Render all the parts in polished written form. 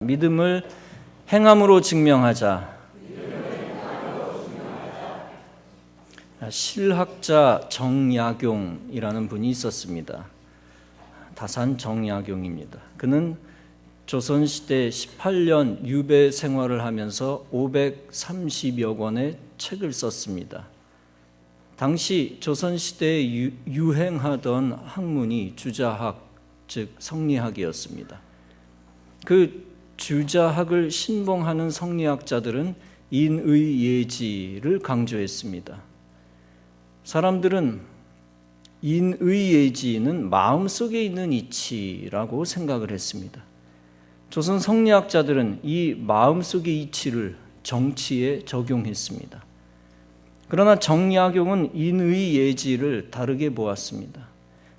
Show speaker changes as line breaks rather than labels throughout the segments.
믿음을 행함으로 증명하자. 실학자 정약용이라는 분이 있었습니다. 다산 정약용입니다. 그는 조선시대 18년 유배 생활을 하면서 530여 권의 책을 썼습니다. 당시 조선시대에 유행하던 학문이 주자학, 즉 성리학이었습니다. 그 주자학을 신봉하는 성리학자들은 인의예지를 강조했습니다. 사람들은 인의예지는 마음속에 있는 이치라고 생각을 했습니다. 조선 성리학자들은 이 마음속의 이치를 정치에 적용했습니다. 그러나 정약용은 인의예지를 다르게 보았습니다.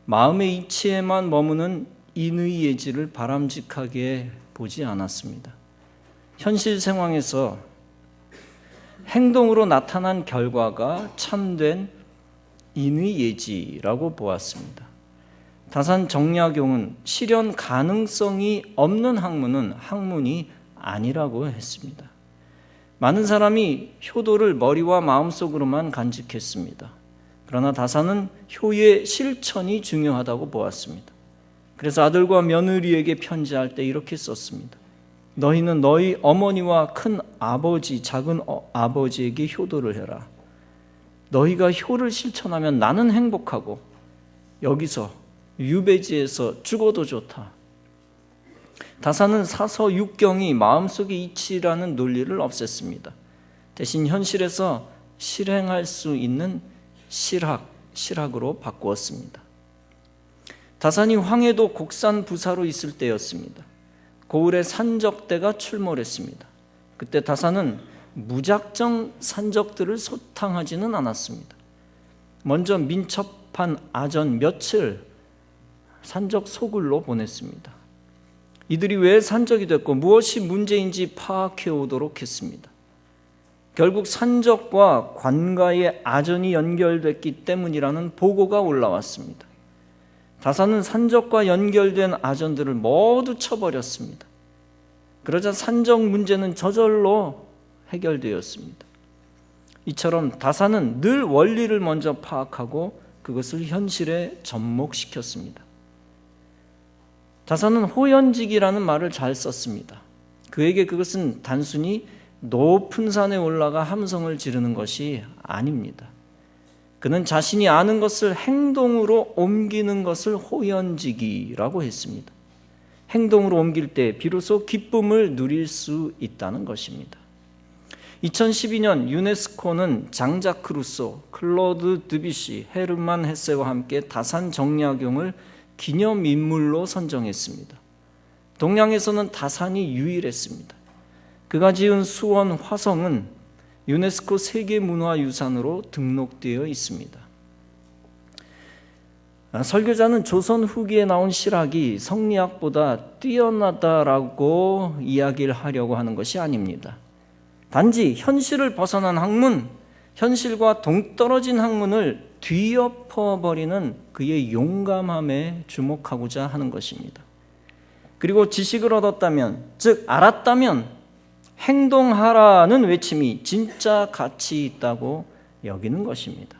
마음의 이치에만 머무는 인의예지를 바람직하게 보지 않았습니다. 현실 상황에서 행동으로 나타난 결과가 참된 인의예지라고 보았습니다. 다산 정약용은 실현 가능성이 없는 학문은 학문이 아니라고 했습니다. 많은 사람이 효도를 머리와 마음속으로만 간직했습니다. 그러나 다산은 효의 실천이 중요하다고 보았습니다. 그래서 아들과 며느리에게 편지할 때 이렇게 썼습니다. 너희는 너희 어머니와 큰 아버지, 작은 아버지에게 효도를 해라. 너희가 효를 실천하면 나는 행복하고 여기서 유배지에서 죽어도 좋다. 다산은 사서 육경이 마음속의 이치라는 논리를 없앴습니다. 대신 현실에서 실행할 수 있는 실학으로 바꾸었습니다. 다산이 황해도 곡산 부사로 있을 때였습니다. 고을에 산적대가 출몰했습니다. 그때 다산은 무작정 산적들을 소탕하지는 않았습니다. 먼저 민첩한 아전 며칠 산적 소굴로 보냈습니다. 이들이 왜 산적이 됐고 무엇이 문제인지 파악해 오도록 했습니다. 결국 산적과 관가의 아전이 연결됐기 때문이라는 보고가 올라왔습니다. 다산은 산적과 연결된 아전들을 모두 쳐버렸습니다. 그러자 산적 문제는 저절로 해결되었습니다. 이처럼 다산은 늘 원리를 먼저 파악하고 그것을 현실에 접목시켰습니다. 다산은 호연직이라는 말을 잘 썼습니다. 그에게 그것은 단순히 높은 산에 올라가 함성을 지르는 것이 아닙니다. 그는 자신이 아는 것을 행동으로 옮기는 것을 호연직이라고 했습니다. 행동으로 옮길 때 비로소 기쁨을 누릴 수 있다는 것입니다. 2012년 유네스코는 장자크 루소, 클로드 드뷔시, 헤르만 헤세와 함께 다산 정약용을 기념인물로 선정했습니다. 동양에서는 다산이 유일했습니다. 그가 지은 수원 화성은 유네스코 세계문화유산으로 등록되어 있습니다. 설교자는 조선 후기에 나온 실학이 성리학보다 뛰어나다라고 이야기를 하려고 하는 것이 아닙니다. 단지 현실을 벗어난 학문, 현실과 동떨어진 학문을 뒤엎어버리는 그의 용감함에 주목하고자 하는 것입니다. 그리고 지식을 얻었다면, 즉 알았다면 행동하라는 외침이 진짜 가치 있다고 여기는 것입니다.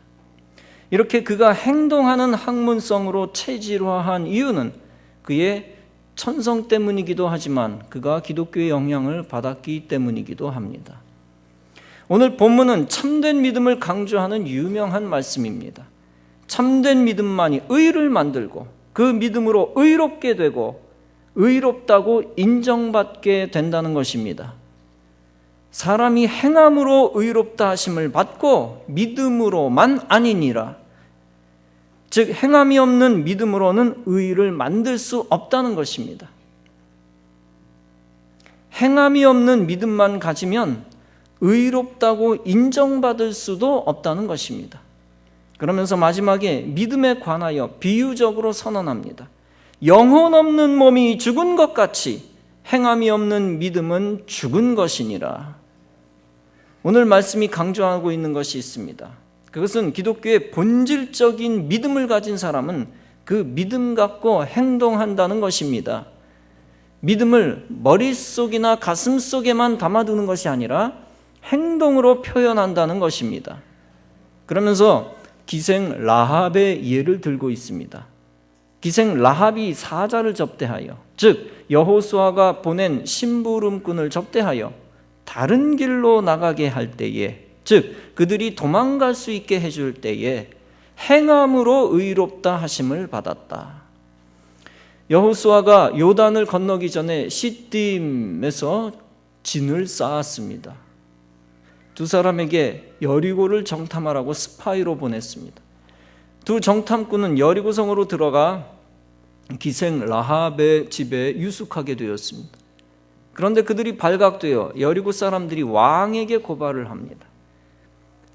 이렇게 그가 행동하는 학문성으로 체질화한 이유는 그의 천성 때문이기도 하지만 그가 기독교의 영향을 받았기 때문이기도 합니다. 오늘 본문은 참된 믿음을 강조하는 유명한 말씀입니다. 참된 믿음만이 의를 만들고 그 믿음으로 의롭게 되고 의롭다고 인정받게 된다는 것입니다. 사람이 행함으로 의롭다 하심을 받고 믿음으로만 아니니라. 즉 행함이 없는 믿음으로는 의를 만들 수 없다는 것입니다. 행함이 없는 믿음만 가지면 의롭다고 인정받을 수도 없다는 것입니다. 그러면서 마지막에 믿음에 관하여 비유적으로 선언합니다. 영혼 없는 몸이 죽은 것 같이 행함이 없는 믿음은 죽은 것이니라. 오늘 말씀이 강조하고 있는 것이 있습니다. 그것은 기독교의 본질적인 믿음을 가진 사람은 그 믿음 갖고 행동한다는 것입니다. 믿음을 머릿속이나 가슴속에만 담아두는 것이 아니라 행동으로 표현한다는 것입니다. 그러면서 기생 라합의 예를 들고 있습니다. 기생 라합이 사자를 접대하여, 즉 여호수아가 보낸 심부름꾼을 접대하여 다른 길로 나가게 할 때에, 즉 그들이 도망갈 수 있게 해줄 때에 행함으로 의롭다 하심을 받았다. 여호수아가 요단을 건너기 전에 시딤에서 진을 쌓았습니다. 두 사람에게 여리고를 정탐하라고 스파이로 보냈습니다. 두 정탐꾼은 여리고성으로 들어가 기생 라합의 집에 유숙하게 되었습니다. 그런데 그들이 발각되어 여리고 사람들이 왕에게 고발을 합니다.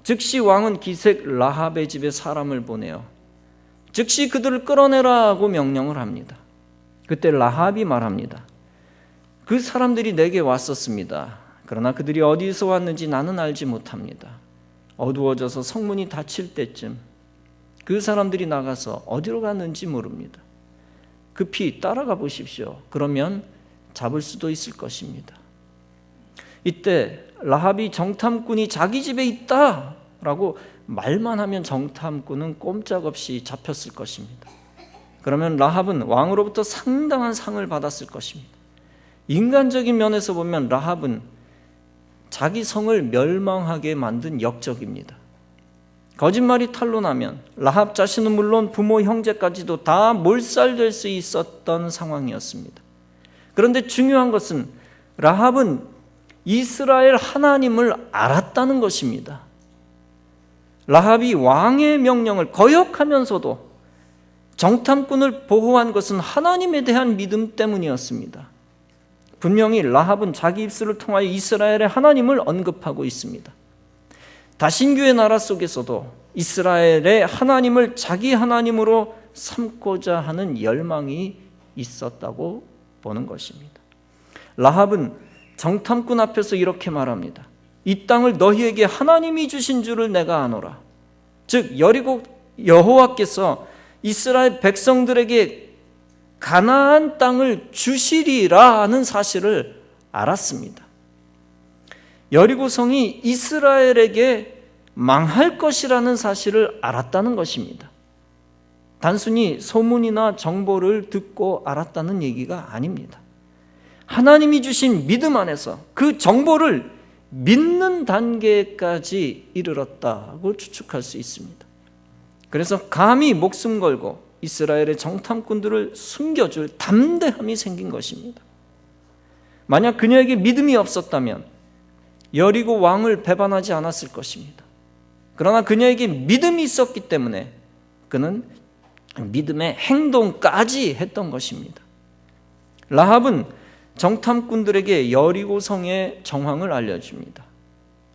즉시 왕은 기생 라합의 집에 사람을 보내어 즉시 그들을 끌어내라고 명령을 합니다. 그때 라합이 말합니다. 그 사람들이 내게 왔었습니다. 그러나 그들이 어디서 왔는지 나는 알지 못합니다. 어두워져서 성문이 닫힐 때쯤 그 사람들이 나가서 어디로 갔는지 모릅니다. 급히 따라가 보십시오. 그러면 잡을 수도 있을 것입니다. 이때 라합이 정탐꾼이 자기 집에 있다라고 말만 하면 정탐꾼은 꼼짝없이 잡혔을 것입니다. 그러면 라합은 왕으로부터 상당한 상을 받았을 것입니다. 인간적인 면에서 보면 라합은 자기 성을 멸망하게 만든 역적입니다. 거짓말이 탄로나면 라합 자신은 물론 부모 형제까지도 다 몰살될 수 있었던 상황이었습니다. 그런데 중요한 것은 라합은 이스라엘 하나님을 알았다는 것입니다. 라합이 왕의 명령을 거역하면서도 정탐꾼을 보호한 것은 하나님에 대한 믿음 때문이었습니다. 분명히 라합은 자기 입술을 통하여 이스라엘의 하나님을 언급하고 있습니다. 다신교의 나라 속에서도 이스라엘의 하나님을 자기 하나님으로 삼고자 하는 열망이 있었다고 보는 것입니다. 라합은 정탐꾼 앞에서 이렇게 말합니다. 이 땅을 너희에게 하나님이 주신 줄을 내가 아노라. 즉 여리고 여호와께서 이스라엘 백성들에게 가나안 땅을 주시리라 하는 사실을 알았습니다. 여리고성이 이스라엘에게 망할 것이라는 사실을 알았다는 것입니다. 단순히 소문이나 정보를 듣고 알았다는 얘기가 아닙니다. 하나님이 주신 믿음 안에서 그 정보를 믿는 단계까지 이르렀다고 추측할 수 있습니다. 그래서 감히 목숨 걸고 이스라엘의 정탐꾼들을 숨겨줄 담대함이 생긴 것입니다. 만약 그녀에게 믿음이 없었다면 여리고 왕을 배반하지 않았을 것입니다. 그러나 그녀에게 믿음이 있었기 때문에 그는 믿음의 행동까지 했던 것입니다. 라합은 정탐꾼들에게 여리고성의 정황을 알려줍니다.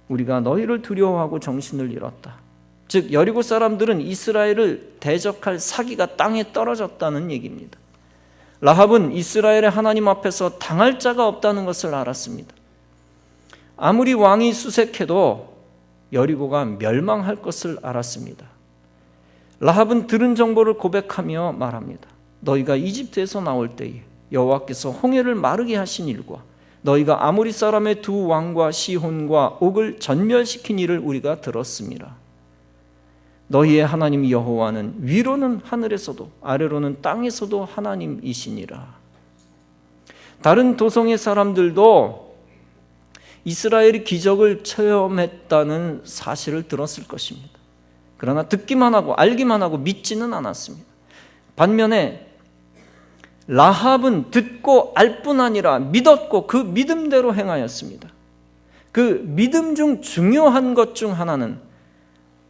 우리가 너희를 두려워하고 정신을 잃었다. 즉 여리고 사람들은 이스라엘을 대적할 사기가 땅에 떨어졌다는 얘기입니다. 라합은 이스라엘의 하나님 앞에서 당할 자가 없다는 것을 알았습니다. 아무리 왕이 수색해도 여리고가 멸망할 것을 알았습니다. 라합은 들은 정보를 고백하며 말합니다. 너희가 이집트에서 나올 때에 여호와께서 홍해를 마르게 하신 일과 너희가 아모리 사람의 두 왕과 시혼과 옥을 전멸시킨 일을 우리가 들었습니다. 너희의 하나님 여호와는 위로는 하늘에서도 아래로는 땅에서도 하나님이시니라. 다른 도성의 사람들도 이스라엘이 기적을 체험했다는 사실을 들었을 것입니다. 그러나 듣기만 하고 알기만 하고 믿지는 않았습니다. 반면에 라합은 듣고 알 뿐 아니라 믿었고 그 믿음대로 행하였습니다. 그 믿음 중 중요한 것 중 하나는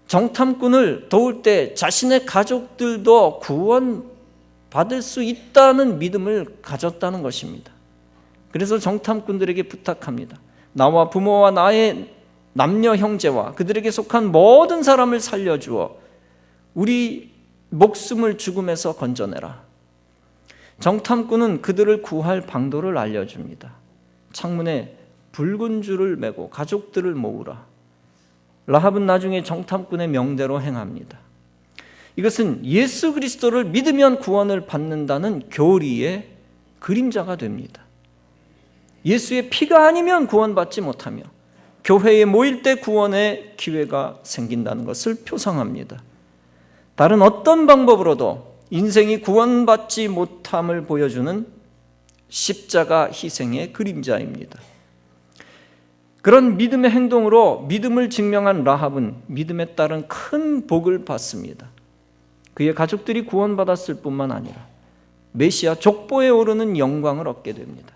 정탐꾼을 도울 때 자신의 가족들도 구원받을 수 있다는 믿음을 가졌다는 것입니다. 그래서 정탐꾼들에게 부탁합니다. 나와 부모와 나의 남녀 형제와 그들에게 속한 모든 사람을 살려주어 우리 목숨을 죽음에서 건져내라. 정탐꾼은 그들을 구할 방도를 알려줍니다. 창문에 붉은 줄을 매고 가족들을 모으라. 라합은 나중에 정탐꾼의 명대로 행합니다. 이것은 예수 그리스도를 믿으면 구원을 받는다는 교리의 그림자가 됩니다. 예수의 피가 아니면 구원받지 못하며 교회에 모일 때 구원의 기회가 생긴다는 것을 표상합니다. 다른 어떤 방법으로도 인생이 구원받지 못함을 보여주는 십자가 희생의 그림자입니다. 그런 믿음의 행동으로 믿음을 증명한 라합은 믿음에 따른 큰 복을 받습니다. 그의 가족들이 구원받았을 뿐만 아니라 메시아 족보에 오르는 영광을 얻게 됩니다.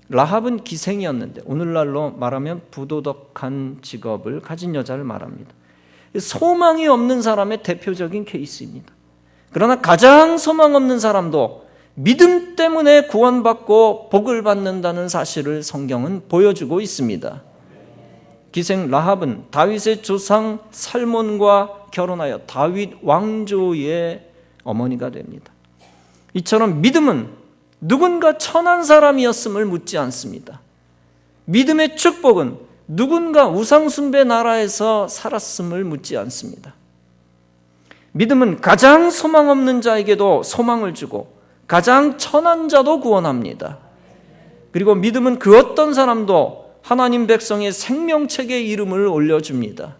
라합은 기생이었는데 오늘날로 말하면 부도덕한 직업을 가진 여자를 말합니다. 소망이 없는 사람의 대표적인 케이스입니다. 그러나 가장 소망 없는 사람도 믿음 때문에 구원받고 복을 받는다는 사실을 성경은 보여주고 있습니다. 기생 라합은 다윗의 조상 살몬과 결혼하여 다윗 왕조의 어머니가 됩니다. 이처럼 믿음은 누군가 천한 사람이었음을 묻지 않습니다. 믿음의 축복은 누군가 우상숭배 나라에서 살았음을 묻지 않습니다. 믿음은 가장 소망 없는 자에게도 소망을 주고 가장 천한 자도 구원합니다. 그리고 믿음은 그 어떤 사람도 하나님 백성의 생명책에 이름을 올려줍니다.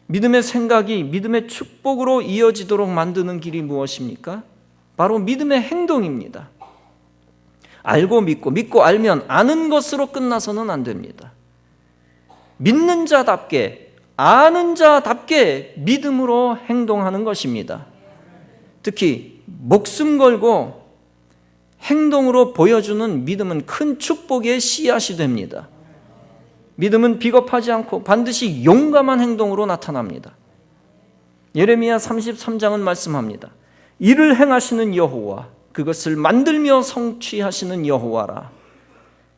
믿음의 생각이 믿음의 축복으로 이어지도록 만드는 길이 무엇입니까? 바로 믿음의 행동입니다. 알고 믿고, 믿고 알면 아는 것으로 끝나서는 안 됩니다. 믿는 자답게, 아는 자답게 믿음으로 행동하는 것입니다. 특히 목숨 걸고 행동으로 보여주는 믿음은 큰 축복의 씨앗이 됩니다. 믿음은 비겁하지 않고 반드시 용감한 행동으로 나타납니다. 예레미야 33장은 말씀합니다. 이를 행하시는 여호와, 그것을 만들며 성취하시는 여호와라.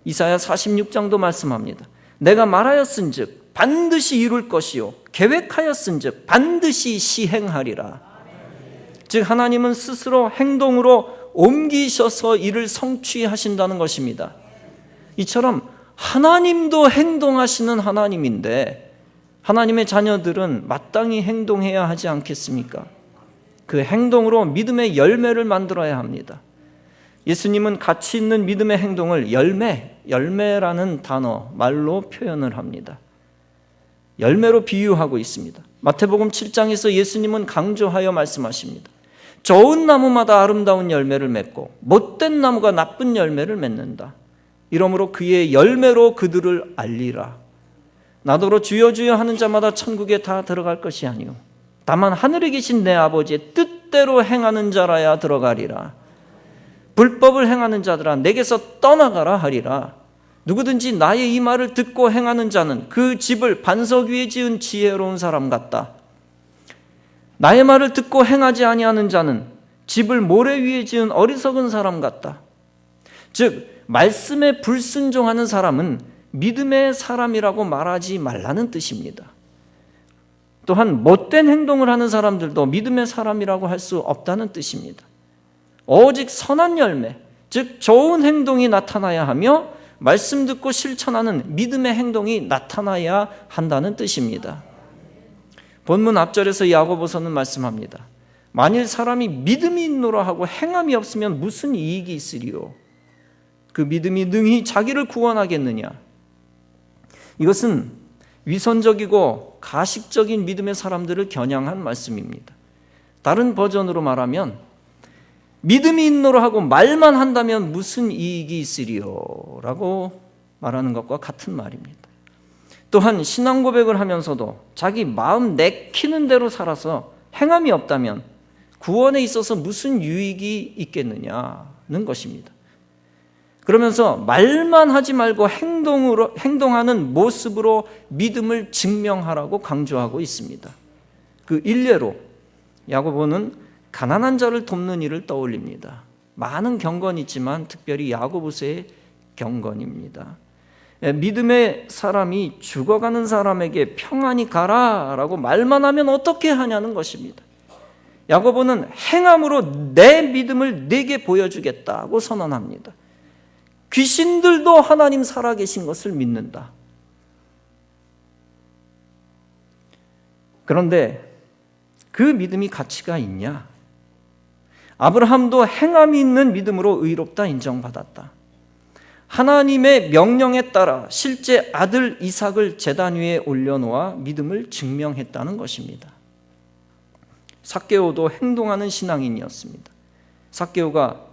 이사야 46장도 말씀합니다. 내가 말하였은즉 반드시 이룰 것이요 계획하였은즉 반드시 시행하리라. 즉 하나님은 스스로 행동으로 옮기셔서 이를 성취하신다는 것입니다. 이처럼 하나님도 행동하시는 하나님인데 하나님의 자녀들은 마땅히 행동해야 하지 않겠습니까? 그 행동으로 믿음의 열매를 만들어야 합니다. 예수님은 가치 있는 믿음의 행동을 열매라는 단어, 말로 표현을 합니다. 열매로 비유하고 있습니다. 마태복음 7장에서 예수님은 강조하여 말씀하십니다. 좋은 나무마다 아름다운 열매를 맺고 못된 나무가 나쁜 열매를 맺는다. 이러므로 그의 열매로 그들을 알리라. 나더러 주여 주여 하는 자마다 천국에 다 들어갈 것이 아니오 다만 하늘에 계신 내 아버지의 뜻대로 행하는 자라야 들어가리라. 불법을 행하는 자들아 내게서 떠나가라 하리라. 누구든지 나의 이 말을 듣고 행하는 자는 그 집을 반석 위에 지은 지혜로운 사람 같다. 나의 말을 듣고 행하지 아니하는 자는 집을 모래 위에 지은 어리석은 사람 같다. 즉 말씀에 불순종하는 사람은 믿음의 사람이라고 말하지 말라는 뜻입니다. 또한 못된 행동을 하는 사람들도 믿음의 사람이라고 할 수 없다는 뜻입니다. 오직 선한 열매, 즉 좋은 행동이 나타나야 하며 말씀 듣고 실천하는 믿음의 행동이 나타나야 한다는 뜻입니다. 본문 앞절에서 야고보서는 말씀합니다. 만일 사람이 믿음이 있노라 하고 행함이 없으면 무슨 이익이 있으리요? 그 믿음이 능히 자기를 구원하겠느냐? 이것은 위선적이고 가식적인 믿음의 사람들을 겨냥한 말씀입니다. 다른 버전으로 말하면 믿음이 있노라 하고 말만 한다면 무슨 이익이 있으리요? 라고 말하는 것과 같은 말입니다. 또한 신앙 고백을 하면서도 자기 마음 내키는 대로 살아서 행함이 없다면 구원에 있어서 무슨 유익이 있겠느냐는 것입니다. 그러면서 말만 하지 말고 행동하는 모습으로 믿음을 증명하라고 강조하고 있습니다. 그 일례로 야고보는 가난한 자를 돕는 일을 떠올립니다. 많은 경건이 있지만 특별히 야고보서의 경건입니다. 믿음의 사람이 죽어가는 사람에게 평안히 가라라고 말만 하면 어떻게 하냐는 것입니다. 야고보는 행함으로 내 믿음을 네게 보여주겠다고 선언합니다. 귀신들도 하나님 살아계신 것을 믿는다. 그런데 그 믿음이 가치가 있냐? 아브라함도 행함이 있는 믿음으로 의롭다 인정받았다. 하나님의 명령에 따라 실제 아들 이삭을 제단 위에 올려놓아 믿음을 증명했다는 것입니다. 삭개오도 행동하는 신앙인이었습니다. 삭개오가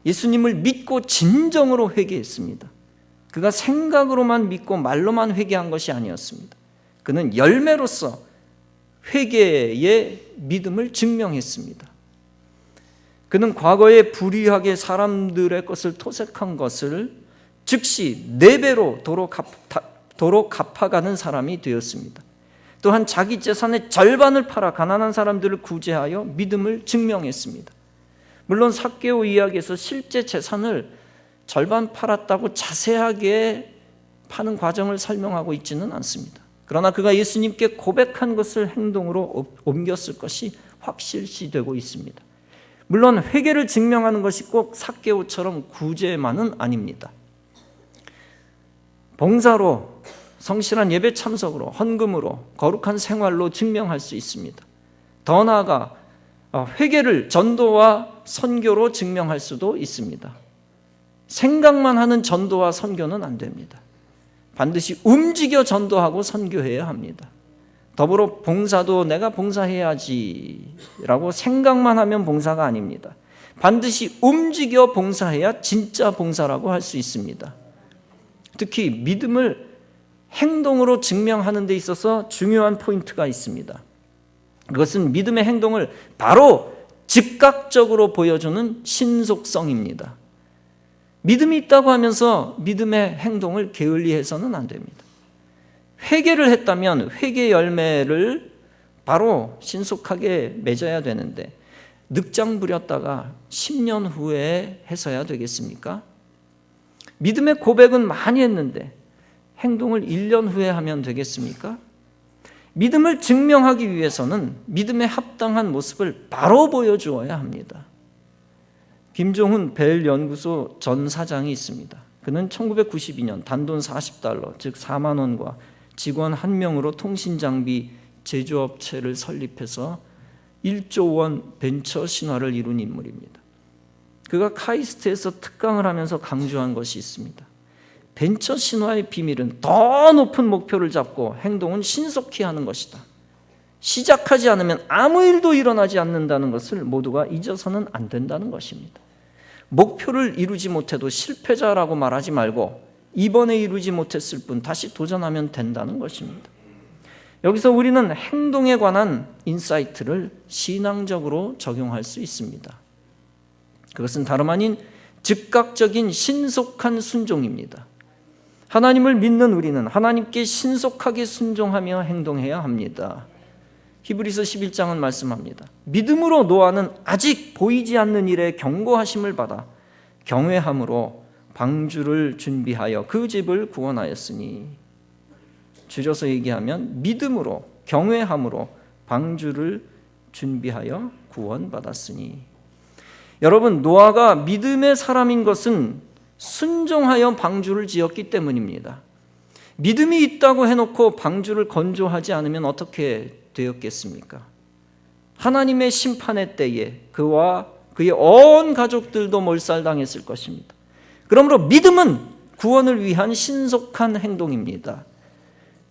예수님을 믿고 진정으로 회개했습니다. 그가 생각으로만 믿고 말로만 회개한 것이 아니었습니다. 그는 열매로서 회개의 믿음을 증명했습니다. 그는 과거에 불의하게 사람들의 것을 토색한 것을 즉시 4배로 도로 갚아가는 사람이 되었습니다. 또한 자기 재산의 절반을 팔아 가난한 사람들을 구제하여 믿음을 증명했습니다. 물론 삭개오 이야기에서 실제 재산을 절반 팔았다고 자세하게 파는 과정을 설명하고 있지는 않습니다. 그러나 그가 예수님께 고백한 것을 행동으로 옮겼을 것이 확실시되고 있습니다. 물론 회개를 증명하는 것이 꼭 삭개오처럼 구제만은 아닙니다. 봉사로, 성실한 예배 참석으로, 헌금으로, 거룩한 생활로 증명할 수 있습니다. 더 나아가 회개를 전도와 선교로 증명할 수도 있습니다. 생각만 하는 전도와 선교는 안 됩니다. 반드시 움직여 전도하고 선교해야 합니다. 더불어 봉사도 내가 봉사해야지라고 생각만 하면 봉사가 아닙니다. 반드시 움직여 봉사해야 진짜 봉사라고 할 수 있습니다. 특히 믿음을 행동으로 증명하는 데 있어서 중요한 포인트가 있습니다. 그것은 믿음의 행동을 바로 즉각적으로 보여주는 신속성입니다. 믿음이 있다고 하면서 믿음의 행동을 게을리해서는 안 됩니다. 회개를 했다면 회개 열매를 바로 신속하게 맺어야 되는데 늑장 부렸다가 10년 후에 해서야 되겠습니까? 믿음의 고백은 많이 했는데 행동을 1년 후에 하면 되겠습니까? 믿음을 증명하기 위해서는 믿음에 합당한 모습을 바로 보여주어야 합니다. 김종훈 벨 연구소 전 사장이 있습니다. 그는 1992년 단돈 40달러, 즉 4만 원과 직원 1명으로 통신장비 제조업체를 설립해서 1조 원 벤처 신화를 이룬 인물입니다. 그가 카이스트에서 특강을 하면서 강조한 것이 있습니다. 벤처 신화의 비밀은 더 높은 목표를 잡고 행동은 신속히 하는 것이다. 시작하지 않으면 아무 일도 일어나지 않는다는 것을 모두가 잊어서는 안 된다는 것입니다. 목표를 이루지 못해도 실패자라고 말하지 말고 이번에 이루지 못했을 뿐 다시 도전하면 된다는 것입니다. 여기서 우리는 행동에 관한 인사이트를 신앙적으로 적용할 수 있습니다. 그것은 다름 아닌 즉각적인 신속한 순종입니다. 하나님을 믿는 우리는 하나님께 신속하게 순종하며 행동해야 합니다. 히브리서 11장은 말씀합니다. 믿음으로 노아는 아직 보이지 않는 일에 경고하심을 받아 경외함으로 방주를 준비하여 그 집을 구원하였으니, 줄여서 얘기하면 믿음으로 경외함으로 방주를 준비하여 구원받았으니. 여러분, 노아가 믿음의 사람인 것은 순종하여 방주를 지었기 때문입니다. 믿음이 있다고 해놓고 방주를 건조하지 않으면 어떻게 되었겠습니까? 하나님의 심판의 때에 그와 그의 온 가족들도 몰살당했을 것입니다. 그러므로 믿음은 구원을 위한 신속한 행동입니다.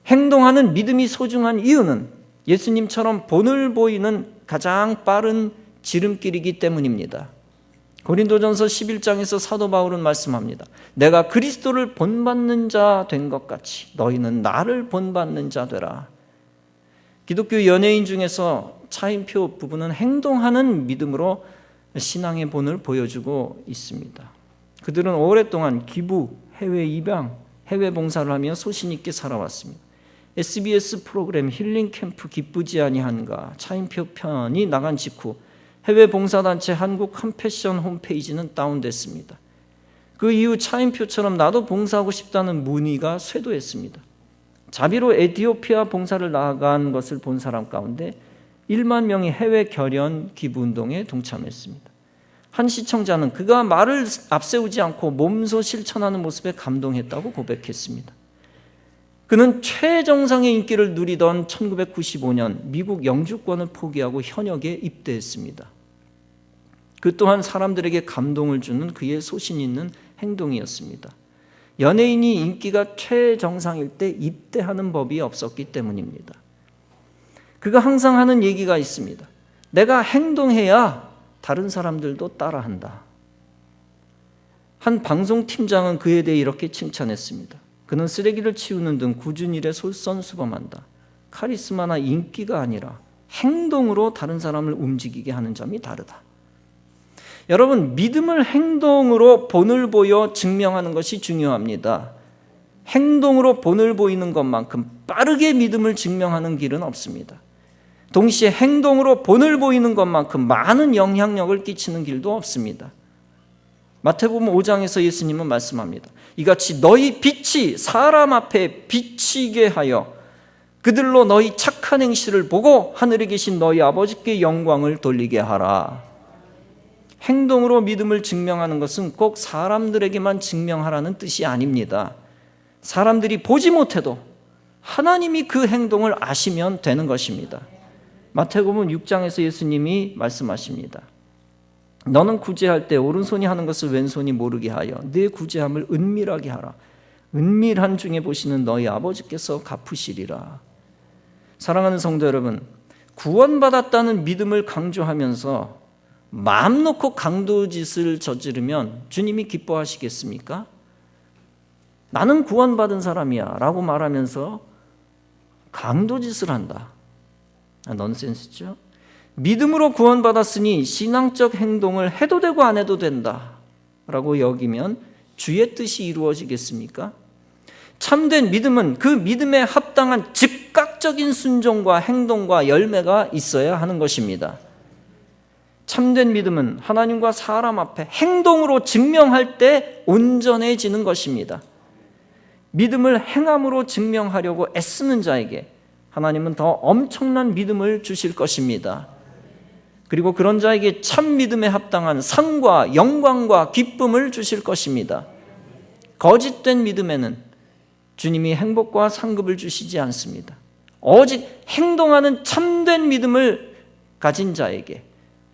행동하는 믿음이 소중한 이유는 예수님처럼 본을 보이는 가장 빠른 지름길이기 때문입니다. 고린도전서 11장에서 사도 바울은 말씀합니다. 내가 그리스도를 본받는 자 된 것 같이 너희는 나를 본받는 자 되라. 기독교 연예인 중에서 차인표 부부는 행동하는 믿음으로 신앙의 본을 보여주고 있습니다. 그들은 오랫동안 기부, 해외 입양, 해외 봉사를 하며 소신 있게 살아왔습니다. SBS 프로그램 힐링 캠프 기쁘지 아니한가 차인표 편이 나간 직후 해외 봉사단체 한국 컴패션 홈페이지는 다운됐습니다. 그 이후 차인표처럼 나도 봉사하고 싶다는 문의가 쇄도했습니다. 자비로 에티오피아 봉사를 나간 것을 본 사람 가운데 1만 명이 해외 결연 기부운동에 동참했습니다. 한 시청자는 그가 말을 앞세우지 않고 몸소 실천하는 모습에 감동했다고 고백했습니다. 그는 최정상의 인기를 누리던 1995년 미국 영주권을 포기하고 현역에 입대했습니다. 그 또한 사람들에게 감동을 주는 그의 소신 있는 행동이었습니다. 연예인이 인기가 최정상일 때 입대하는 법이 없었기 때문입니다. 그가 항상 하는 얘기가 있습니다. 내가 행동해야 다른 사람들도 따라한다. 한 방송팀장은 그에 대해 이렇게 칭찬했습니다. 그는 쓰레기를 치우는 등 굳은 일에 솔선수범한다. 카리스마나 인기가 아니라 행동으로 다른 사람을 움직이게 하는 점이 다르다. 여러분, 믿음을 행동으로 본을 보여 증명하는 것이 중요합니다. 행동으로 본을 보이는 것만큼 빠르게 믿음을 증명하는 길은 없습니다. 동시에 행동으로 본을 보이는 것만큼 많은 영향력을 끼치는 길도 없습니다. 마태복음 5장에서 예수님은 말씀합니다. 이같이 너희 빛이 사람 앞에 비치게 하여 그들로 너희 착한 행실을 보고 하늘에 계신 너희 아버지께 영광을 돌리게 하라. 행동으로 믿음을 증명하는 것은 꼭 사람들에게만 증명하라는 뜻이 아닙니다. 사람들이 보지 못해도 하나님이 그 행동을 아시면 되는 것입니다. 마태복음 6장에서 예수님이 말씀하십니다. 너는 구제할 때 오른손이 하는 것을 왼손이 모르게 하여 네 구제함을 은밀하게 하라. 은밀한 중에 보시는 너희 아버지께서 갚으시리라. 사랑하는 성도 여러분, 구원받았다는 믿음을 강조하면서 마음 놓고 강도짓을 저지르면 주님이 기뻐하시겠습니까? 나는 구원받은 사람이야 라고 말하면서 강도짓을 한다. 넌센스죠? 믿음으로 구원받았으니 신앙적 행동을 해도 되고 안 해도 된다 라고 여기면 주의 뜻이 이루어지겠습니까? 참된 믿음은 그 믿음에 합당한 즉각적인 순종과 행동과 열매가 있어야 하는 것입니다. 참된 믿음은 하나님과 사람 앞에 행동으로 증명할 때 온전해지는 것입니다. 믿음을 행함으로 증명하려고 애쓰는 자에게 하나님은 더 엄청난 믿음을 주실 것입니다. 그리고 그런 자에게 참 믿음에 합당한 상과 영광과 기쁨을 주실 것입니다. 거짓된 믿음에는 주님이 행복과 상급을 주시지 않습니다. 오직 행동하는 참된 믿음을 가진 자에게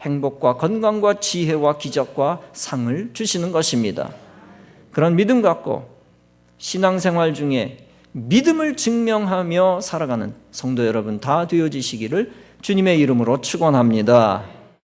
행복과 건강과 지혜와 기적과 상을 주시는 것입니다. 그런 믿음 갖고 신앙생활 중에 믿음을 증명하며 살아가는 성도 여러분 다 되어지시기를 주님의 이름으로 축원합니다.